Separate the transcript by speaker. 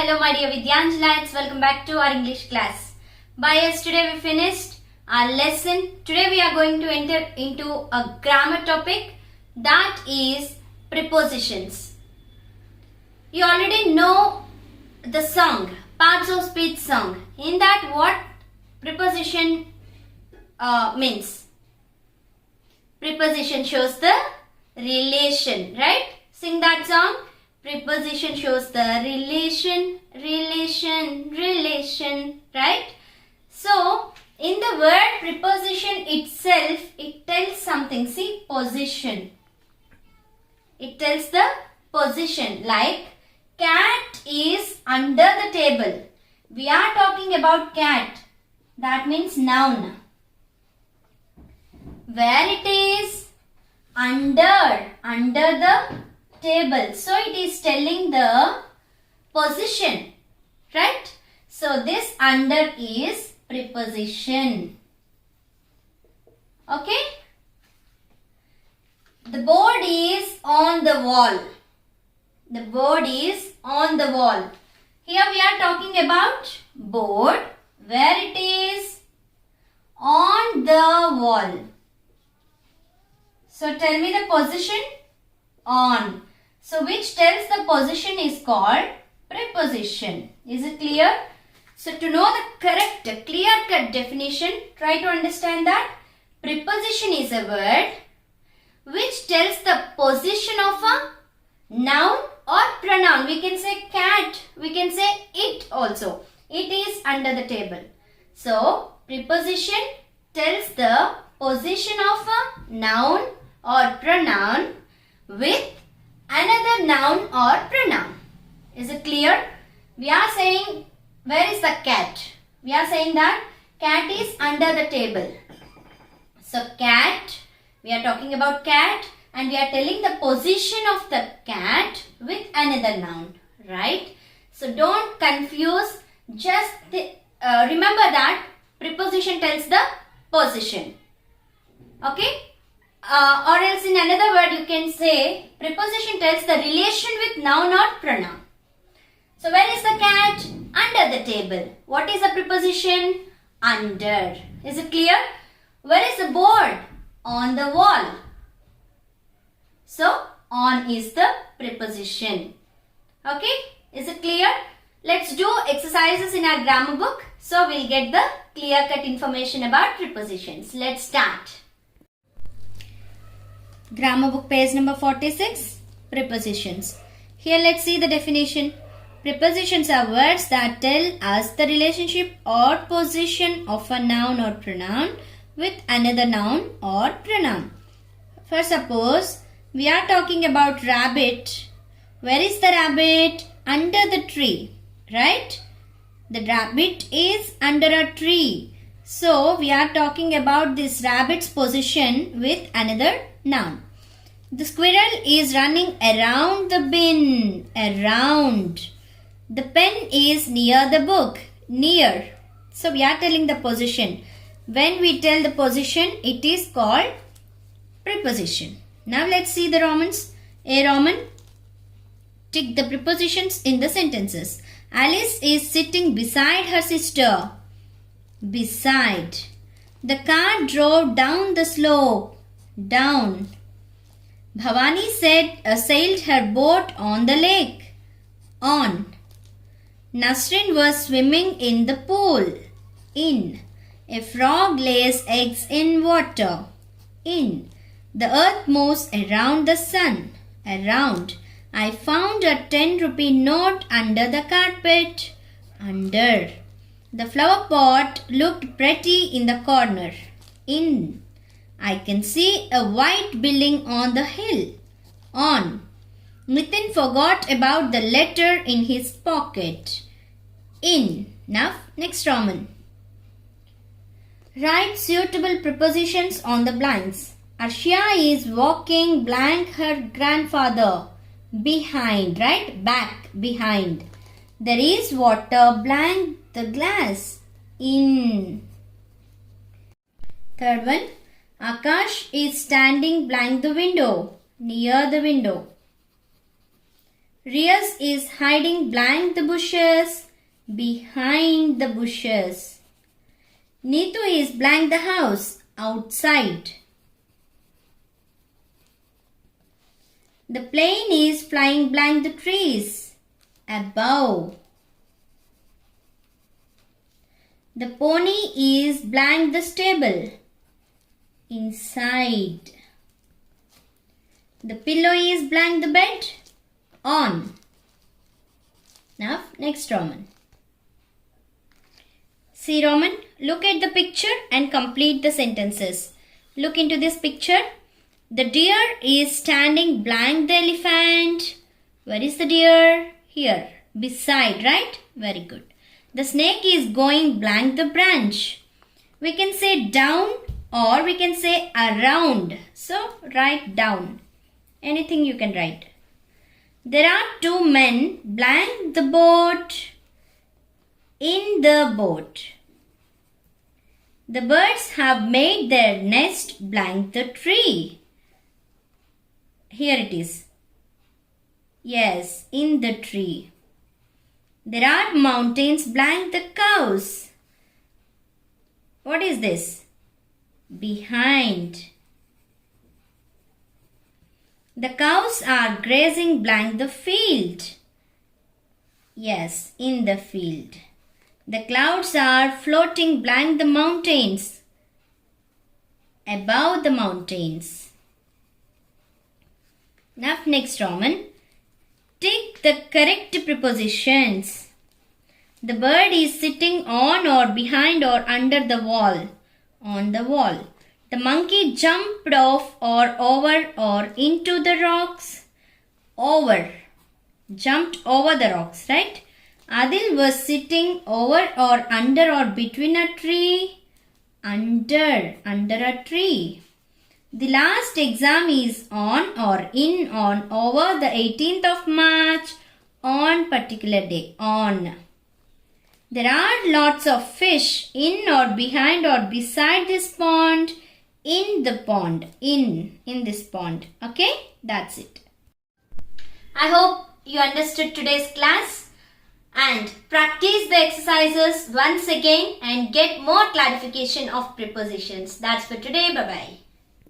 Speaker 1: Hello my dear Vidyanjalites, welcome back to our English class. By yesterday we finished our lesson. Today we are going to enter into a grammar topic, that is prepositions. You already know the song, Parts of Speech song. In that what preposition means? Preposition shows the relation, right? Sing that song. Preposition shows the relation, right? So, in the word preposition itself, it tells something. See, position. It tells the position. Like, cat is under the table. We are talking about cat. That means noun. Where it is? Under the table. So it is telling the position, right? So this under is preposition. Okay? The board is on the wall. The board is on the wall. Here we are talking about board, where it is on the wall. So tell me the position. On. So which tells the position is called preposition. Is it clear? So to know the correct clear-cut definition, try to understand that preposition is a word which tells the position of a noun or pronoun. We can say cat, we can say it also. It is under the table. So preposition tells the position of a noun or pronoun with another noun or pronoun. Is it clear? We are saying, where is the cat? We are saying that cat is under the table. So cat, we are talking about cat and we are telling the position of the cat with another noun, right? So don't confuse, just remember that preposition tells the position. Okay? Or else in another word you can say preposition tells the relation with noun or pronoun. So where is the cat? Under the table. What is the preposition? Under. Is it clear? Where is the board? On the wall. So on is the preposition. Okay? Is it clear? Let's do exercises in our grammar book. So we'll get the clear-cut information about prepositions. Let's start. Grammar book page number 46, prepositions. Here let's see the definition. Prepositions are words that tell us the relationship or position of a noun or pronoun with another noun or pronoun. For suppose, we are talking about rabbit. Where is the rabbit? Under the tree, right? The rabbit is under a tree. So, we are talking about this rabbit's position with another noun. The squirrel is running around the bin. Around. The pen is near the book. Near. So, we are telling the position. When we tell the position, it is called preposition. Now, let's see the Romans. A Roman. Tick the prepositions in the sentences. Alice is sitting beside her sister. Beside. The car drove down the slope. Down. Bhavani sailed her boat on the lake. On. Nasrin was swimming in the pool. In. A frog lays eggs in water. In. The earth moves around the sun. Around. I found a 10-rupee note under the carpet. Under. The flower pot looked pretty in the corner. In. I can see a white building on the hill. On. Nitin forgot about the letter in his pocket. In. Now, next Roman. Write suitable prepositions on the blanks. Arshia is walking blank her grandfather. Behind, right? Back, behind. There is water blank the glass. In. Third one. Akash is standing blank the window. Near the window. Riyaz is hiding blank the bushes behind the bushes. Neetu is blank the house outside. The plane is flying blank the trees above. The pony is blank the stable inside. The pillow is blank the bed on. Now next Roman. See Roman, look at the picture and complete the sentences. Look into this picture. The deer is standing blank the elephant. Where is the deer? Here, beside, right? Very good. The snake is going blank the branch. We can say down or we can say around. So write down. Anything you can write. There are two men blank the boat. In the boat. The birds have made their nest blank the tree. Here it is. Yes, in the tree. There are mountains blank the cows. What is this? Behind. The cows are grazing blank the field. Yes, in the field. The clouds are floating blank the mountains. Above the mountains. Now next Roman. Tick the correct prepositions. The bird is sitting on or behind or under the wall. On the wall. The monkey jumped off or over or into the rocks. Over. Jumped over the rocks, right? Adil was sitting over or under or between a tree. Under a tree. The last exam is on or in on over the 18th of March on particular day. On. There are lots of fish in or behind or beside this pond. In the pond. In this pond. Okay? That's it. I hope you understood today's class and practice the exercises once again and get more clarification of prepositions. That's for today. Bye-bye.